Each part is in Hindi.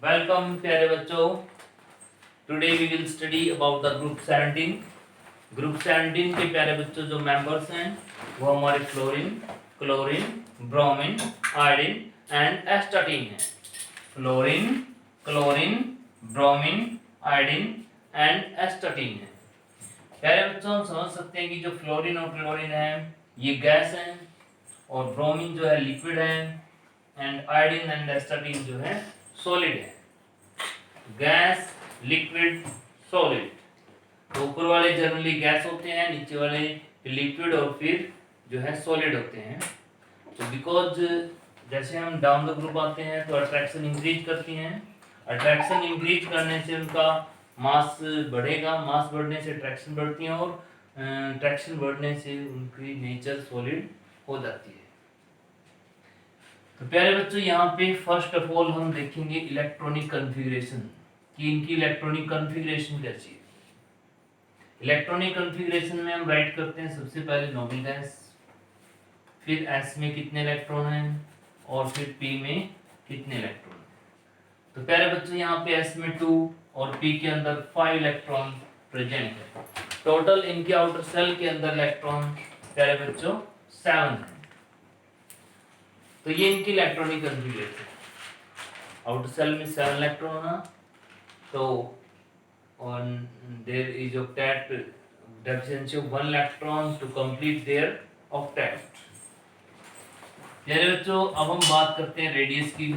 वेलकम प्यारे बच्चों। Today we will study about the group 17। Group 17 के प्यारे बच्चों जो मेंबर्स हैं वो हमारे fluorine, chlorine, bromine, iodine and astatine है। Fluorine, chlorine, bromine, iodine and astatine है। प्यारे बच्चों हम समझ सकते हैं कि जो फ्लोरीन और क्लोरीन है ये गैस है और ब्रोमीन जो है लिक्विड है एंड आयोडीन एंड एस्टाटीन जो है सॉलिड है। Gas, liquid, solid. तो ऊपर वाले जनरली गैस होते हैं, नीचे वाले लिक्विड और फिर जो है सॉलिड होते हैं। तो बिकॉज जैसे हम डाउन द ग्रुप आते हैं तो अट्रैक्शन इंक्रीज करती हैं। अट्रैक्शन इंक्रीज करने से उनका मास बढ़ेगा, मास बढ़ने से अट्रैक्शन बढ़ती है और अट्रैक्शन बढ़ने से उनकी नेचर सॉलिड हो जाती है। तो प्यारे बच्चों यहाँ पे फर्स्ट ऑफ ऑल हम देखेंगे इलेक्ट्रॉनिक कॉन्फ़िगरेशन कि इनकी इलेक्ट्रॉनिक कॉन्फ़िगरेशन कैसी है। इलेक्ट्रॉनिक कॉन्फ़िगरेशन में हम राइट करते हैं सबसे पहले नोबल गैस, फिर S में कितने इलेक्ट्रॉन हैं और फिर P में कितने इलेक्ट्रॉन हैं। तो प्यारे बच्चों यहाँ पे S में 2 और P के अंदर 5 इलेक्ट्रॉन प्रेजेंट है। टोटल इनके आउटर सेल के अंदर इलेक्ट्रॉन प्यारे बच्चों 7 है। तो ये इनकी इलेक्ट्रॉनिक कॉन्फ़िगरेशन। आउटर सेल में 7 इलेक्ट्रॉन है तो on there is octet deficiency of 1 electron to complete their octet। प्यारे बच्चों अब हम बात करते हैं रेडियस की।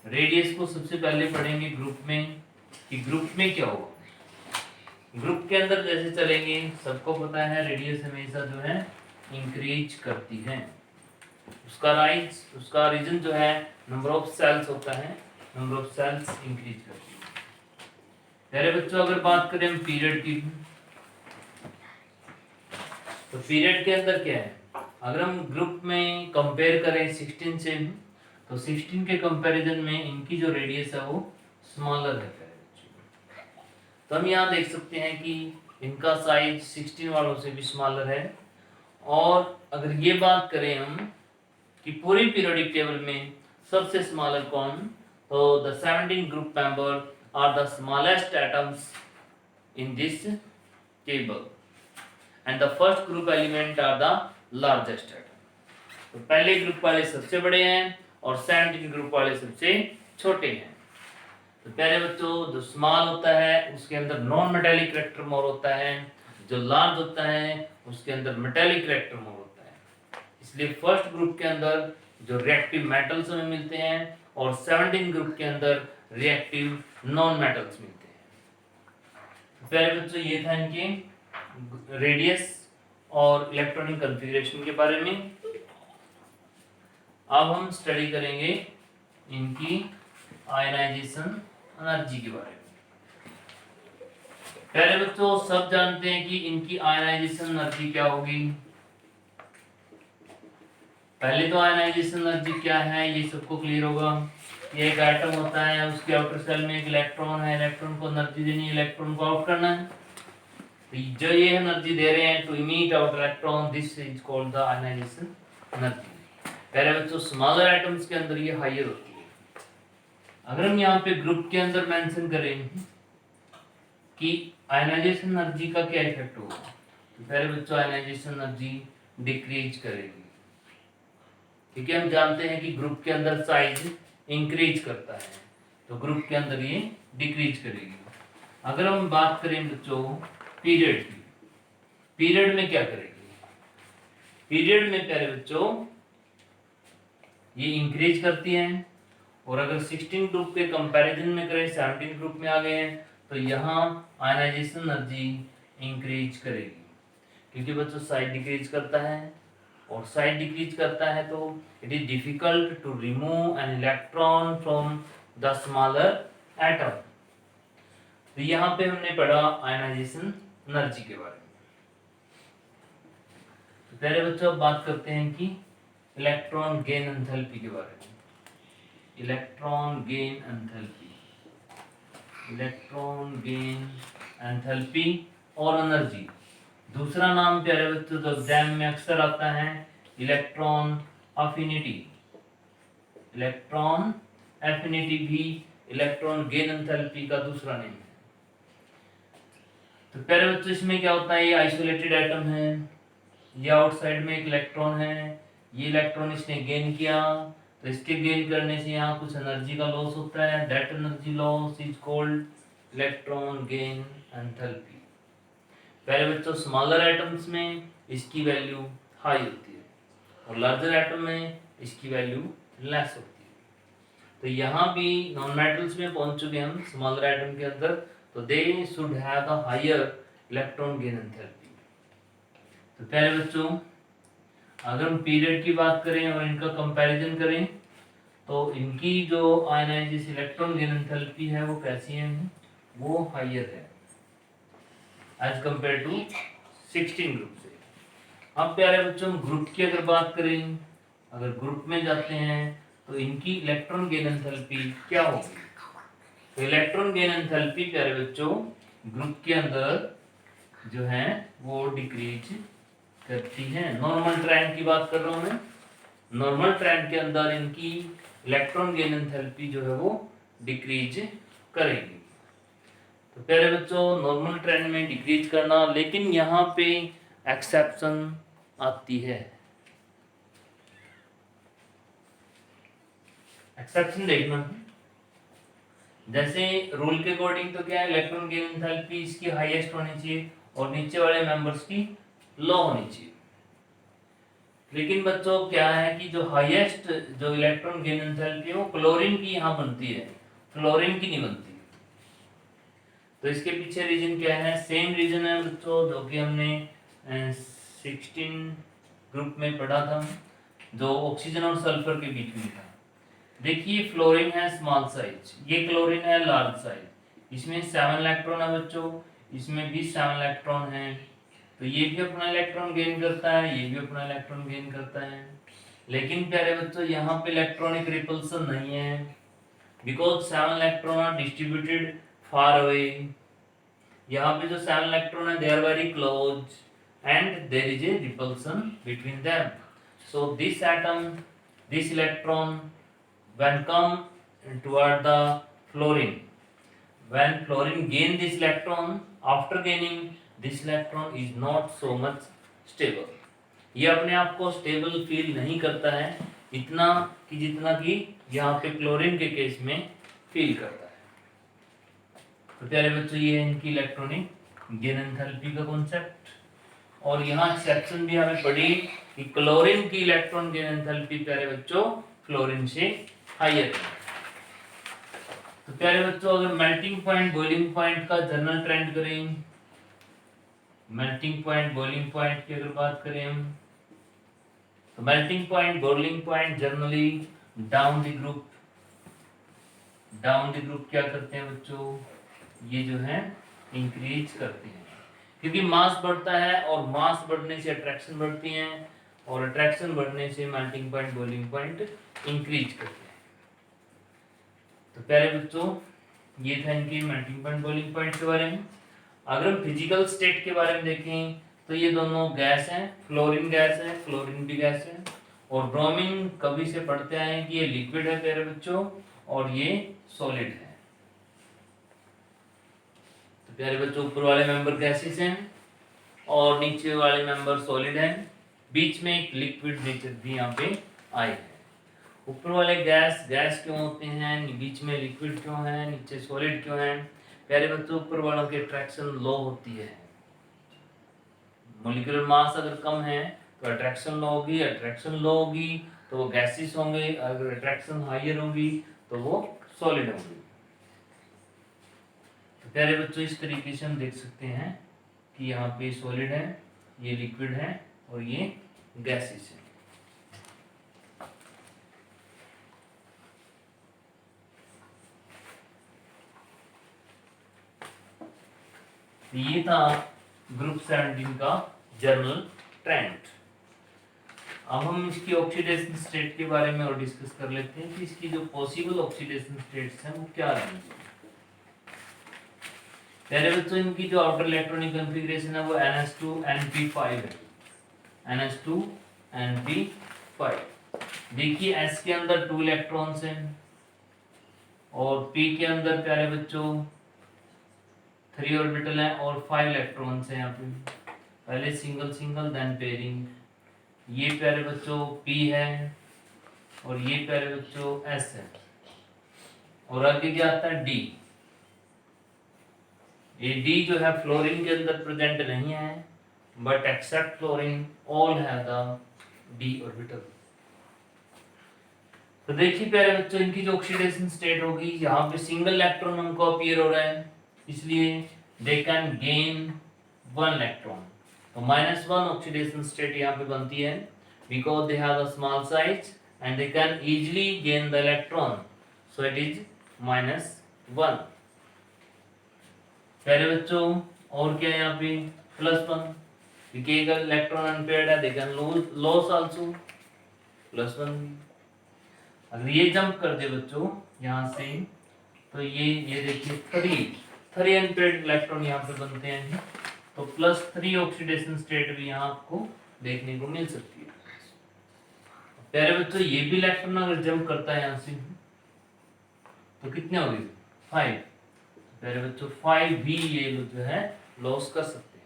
रेडियस को सबसे पहले पढ़ेंगे ग्रुप में कि ग्रुप में क्या होगा। ग्रुप के अंदर जैसे चलेंगे सबको पता है रेडियस हमेशा जो है इंक्रीज करती है। उसका रीजन जो है नंबर ऑफ सेल्स होता है, नंबर ऑफ सेल्स इंक्रीज करती है। पहले बच्चों अगर बात करें हम पीरियड की तो पीरियड के अंदर क्या है, अगर हम ग्रुप में कंपेयर करें 16 से तो 16 के कंपैरिजन में इनकी जो रेडियस है वो स्मॉलर है। तो हम यहाँ देख सकते हैं कि इनका साइज 16 वालों से भी स्मॉलर है। और अगर ये बात करें हम कि पूरी पीरियोडिक टेबल में सबसे स्मॉलर कौन, तो the 17 group member are the smallest atoms in this table and the first group element are the largest atom। तो पहले ग्रुप वाले सबसे बड़े हैं और 17 ग्रुप वाले सबसे छोटे हैं। तो प्यारे बच्चों जो स्मॉल होता है उसके अंदर नॉन मेटेलिक करैक्टर मोर होता है, जो लार्ज होता है उसके अंदर मेटेलिक करैक्टर मोर होता है। इसलिए फर्स्ट ग्रुप के अंदर जो रिएक्टिव मेटल्स हमें मिलते हैं और 17 ग्रुप के अंदर रिएक्टिव नॉन मेटल्स मिलते हैं। प्यारे बच्चों ये था इनके रेडियस और इलेक्ट्रॉनिक कॉन्फ़िगरेशन के बारे में। अब हम स्टडी करेंगे इनकी आयनाइजेशन एनर्जी के बारे में। प्यारे बच्चों सब जानते हैं कि इनकी आयनाइजेशन एनर्जी क्या होगी। पहले तो आयनाइजेशन एनर्जी क्या है ये सबको क्लियर होगा। ये एक एटम होता है, उसके आउटर सेल में एक इलेक्ट्रॉन है, इलेक्ट्रॉन को एनर्जी देनी है, इलेक्ट्रॉन को आउट करना है। तो जो ये एनर्जी दे रहे हैं to emit out electron, this is called the ionization energy. पहले बच्चों स्मॉलर एटम्स के अंदर ये हायर होती है। अगर हम यहाँ पे ग्रुप के अंदर मेंशन करें कि आयनाइजेशन एनर्जी का क्या इफेक्ट होगा, तो पहले बच्चों आयनाइजेशन एनर्जी डिक्रीज करेगी, क्योंकि हम जानते हैं कि ग्रुप के अंदर साइज इंक्रीज करता है तो ग्रुप के अंदर ये डिक्रीज करेगी। अगर हम बात करें बच्चों पीरियड की, पीरियड में क्या करेगी, पीरियड में प्यारे बच्चों ये इंक्रीज करती है। और अगर 16 ग्रुप के कंपैरिजन में करें 17 ग्रुप में आ गए हैं तो यहाँ आयनाइजेशन एनर्जी इंक्रीज करेगी, क्योंकि बच्चों साइज डिक्रीज करता है और साइज डिक्रीज करता है तो it is difficult to remove an electron from the smaller atom. तो यहाँ पे हमने पढ़ा आयनाइजेशन एनर्जी के बारे में। तो पहले बच्चों अब बात करते हैं कि इलेक्ट्रॉन गेन एंथैल्पी के बारे में। Electron gain enthalpy, electron gain enthalpy और एनर्जी। दूसरा नाम प्यारे बच्चों जो एग्जाम में अक्सर आता है इलेक्ट्रॉन अफिनिटी, इलेक्ट्रॉन एफिनिटी भी इलेक्ट्रॉन गेन एंथैल्पी का दूसरा नेम है। तो प्यारे बच्चों इसमें क्या होता है, ये आइसोलेटेड एटम है, ये आउटसाइड में एक इलेक्ट्रॉन है, ये इलेक्ट्रॉन इसने गेन किया, तो इसके गेन करने से यहाँ कुछ एनर्जी का लॉस होता है, that energy loss is called electron gain enthalpy. प्यारे बच्चों स्मॉलर एटम्स में इसकी वैल्यू हाई होती है और लार्जर एटम में इसकी वैल्यू लेस होती है। तो यहाँ भी नॉन मेटल्स में पहुंच चुके हम स्मॉलर एटम के अंदर, तो they should have the higher electron gain enthalpy. तो प्यारे बच्चों अगर हम पीरियड की बात करें और इनका कंपैरिजन करें तो इनकी जो आयनाइजेशन इलेक्ट्रॉन गेन एंथैल्पी है वो कैसी है, वो हायर है एज कंपेयर टू 16 ग्रुप से। अब प्यारे बच्चों ग्रुप की अगर बात करें, अगर ग्रुप में जाते हैं तो इनकी इलेक्ट्रॉन गेन एंथैल्पी क्या होगी। तो इलेक्ट्रॉन गेन एंथैल्पी प्यारे बच्चों ग्रुप के अंदर जो है वो डिक्रीज करती है। नॉर्मल ट्रेंड की बात कर रहा हूं मैं, नॉर्मल ट्रेंड के अंदर इनकी इलेक्ट्रॉन गेन एंथैल्पी जो है वो डिक्रीज करेगी। तो प्यारे बच्चों नॉर्मल ट्रेंड में डिक्रीज करना, लेकिन यहाँ पे एक्सेप्शन आती है। एक्सेप्शन देखना, जैसे रूल के अकॉर्डिंग तो क्या है इलेक्ट्रॉन गेन एंथैल्पी इसकी हाईएस्ट होनी चाहिए और नीचे वाले मेंबर्स की लो होनी चाहिए। लेकिन बच्चों क्या है कि जो हाईएस्ट जो इलेक्ट्रॉन गेन एंथैल्पी है वो क्लोरीन की यहाँ बनती है, फ्लोरीन की नहीं बनती। तो इसके पीछे रीजन क्या है, सेम रीजन है बच्चों जो कि हमने 16 ग्रुप में पढ़ा था, जो ऑक्सीजन और सल्फर के बीच में था। देखिए फ्लोरीन है स्मॉल साइज, ये क्लोरीन है लार्ज साइज, इसमें 7 इलेक्ट्रॉन है बच्चों, इसमें भी 7 इलेक्ट्रॉन है। तो ये भी अपना इलेक्ट्रॉन गेन करता है, ये भी अपना इलेक्ट्रॉन गेन करता है। लेकिन प्यारे बच्चों यहाँ पे इलेक्ट्रॉनिक रिपल्सन नहीं है, because 7 electron are distributed far away. यहाँ पे जो 7 इलेक्ट्रॉन है they are very close and there is a repulsion between them. So this atom, this electron when come toward the fluorine, when fluorine gain this electron, after gaining this electron is not so much stable. ये अपने आप को स्टेबल फील नहीं करता है इतना कि जितना कि यहाँ पे क्लोरीन के केस में फील करता है। तो प्यारे बच्चों ये है इनकी इलेक्ट्रॉनिक गेन एंथैल्पी का कॉन्सेप्ट। और यहाँ एक्सेप्शन भी हमें पड़ी कि क्लोरीन की इलेक्ट्रॉन गेन एंथैल्पी प्यारे बच्चों फ्लोरीन से हायर है। तो प्यारे बच्चों अगर मेल्टिंग पॉइंट बॉइलिंग पॉइंट का जनरल ट्रेंड करें, मेल्टिंग पॉइंट बॉइलिंग पॉइंट की अगर बात करें हम, तो melting point boiling point generally down the group क्या करते हैं बच्चों, ये जो है इंक्रीज करते हैं, क्योंकि मास बढ़ता है और मास बढ़ने से अट्रैक्शन बढ़ती है और अट्रैक्शन बढ़ने से melting point boiling point increase करते हैं। तो प्यारे बच्चों ये था इनकी मेल्टिंग पॉइंट बॉइलिंग पॉइंट के बारे में। अगर हम फिजिकल स्टेट के बारे में देखें तो ये दोनों गैस हैं, फ्लोरीन गैस है, क्लोरीन भी गैस है। और ब्रोमीन कभी से पढ़ते आए कि ये लिक्विड है प्यारे बच्चों और ये सॉलिड है। प्यारे बच्चों ऊपर वाले मेंबर गैसेस हैं और नीचे वाले मेंबर सॉलिड हैं, बीच में एक लिक्विड नेचर भी यहाँ पे आए हैं। ऊपर वाले गैस क्यों होते हैं, बीच में लिक्विड क्यों है, नीचे सॉलिड क्यों है। प्यारे बच्चों ऊपर वालों की अट्रैक्शन लो होती है, मॉलिक्यूलर मास अगर कम है तो अट्रैक्शन लो होगी, अट्रैक्शन लो होगी तो वो गैसेस होंगे, अगर अट्रैक्शन हायर होगी तो वो सॉलिड होंगे। तो प्यारे बच्चों इस तरीके से हम देख सकते हैं कि यहाँ पे सॉलिड है, ये लिक्विड है और ये गैसेस है। तो ये था ग्रुप 17 का जर्नल ट्रेंड। अब हम इसकी ऑक्सीडेशन स्टेट के बारे में और डिस्कस कर लेते हैं कि इसकी जो पॉसिबल ऑक्सीडेशन स्टेट्स हैं वो क्या रहेंगी। पहले बच्चों इनकी जो आउटर इलेक्ट्रॉनिक कॉन्फ़िगरेशन है वो NH2NP5 है, NH2NP5। देखिए S के अंदर 2 इलेक्ट्रॉन्स हैं और p के अंदर प्यारे बच्चों 3 ऑर्बिटल हैं और 5 इलेक्ट्रॉन्स हैं यहाँ पे। पहले सिंगल सिंगल देन पेयरिंग। ये प्यारे बच्चों p है और ये प्यारे बच्चों s है और आगे क्या आता है d। ये d जो है फ्लोरीन के अंदर प्रेजेंट नहीं है, बट एक्सेप्ट फ्लोरीन ऑल है द d ऑर्बिटल। तो देखिए प्यारे बच्चों इनकी जो ऑक्सीडेशन स्टेट होगी, यहाँ पे सिंगल इलेक्ट्रॉन हमको अपीयर हो रहा है, इसलिए दे कैन गेन 1 इलेक्ट्रॉन। तो -1 ऑक्सीडेशन स्टेट यहाँ पे बनती है because they have a small size and they can easily gain the electron, so it is -1। प्यारे बच्चों और क्या है यहाँ पे +1, क्योंकि अगर इलेक्ट्रॉन अनपेयर्ड है दे कैन लॉस आल्सो +1। अगर ये जंप कर दे बच्चों यहाँ से, तो ये देखिए 3 अनपेयर्ड इलेक्ट्रॉन यहाँ पे बनते हैं, तो +3 ऑक्सीडेशन स्टेट भी यहाँ आपको देखने को मिल सकती है। प्यारे बच्चों ये भी इलेक्ट्रॉन अगर जंप करता है यहाँ से तो कितने हो गए 5। प्यारे बच्चों 5 भी ये जो है लॉस कर सकते हैं।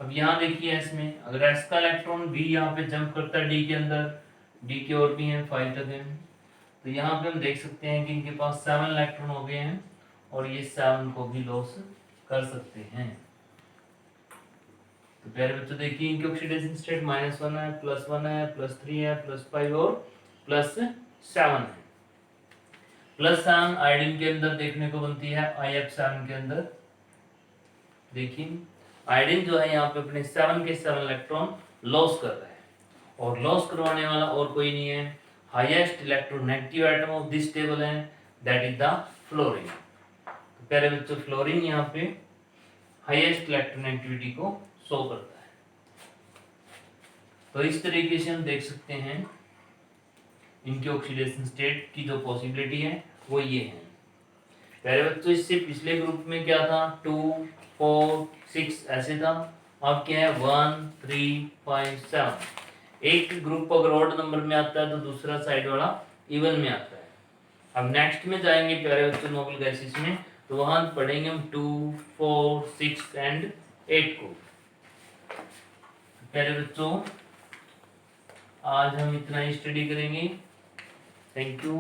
अब यहाँ देखिए इसमें अगर s का इलेक्ट्रॉन भी यहाँ पे जंप करता है d के अंदर, d के और भी हैं 5 तक हैं, तो यहाँ पे हम देख सकते हैं कि इनके पास 7 इलेक्ट्रॉन हो गए हैं और ये 7 को भी लॉस कर सकते हैं। तो प्यारे बच्चों देखिए इनकी ऑक्सीडेशन स्टेट -1 है, +1 है, +3 है, +5 और +7 है। +7 आयोडीन के अंदर देखने को बनती है IF7 के अंदर। देखिए आयोडीन जो है यहाँ पे अपने 7 के 7 इलेक्ट्रॉन लॉस कर रहा है और लॉस करवाने वाला और कोई नहीं है, highest electronegative atom of this table है, दैट इज द फ्लोरीन। तो प्यारे बच्चों फ्लोरीन यहाँ पे हाईएस्ट इलेक्ट्रोनेगेटिविटी को शो करता है। तो इस तरीके से हम देख सकते हैं इनके ऑक्सीडेशन स्टेट की जो पॉसिबिलिटी है वो ये है। प्यारे बच्चों इससे पिछले ग्रुप में क्या था 2, 4, 6 ऐसे था, अब क्या है 1, 3, 5, 7। एक ग्रुप अगर ऑड नंबर में आता है तो दूसरा साइड वाला इवन में आता है। अब नेक्स्ट में जाएंगे प्यारे बच्चों नोबल गैसेस में, तो वहां पढ़ेंगे हम 2, 4, 6 एंड 8 को। प्यारे बच्चों आज हम इतना ही स्टडी करेंगे। Thank you.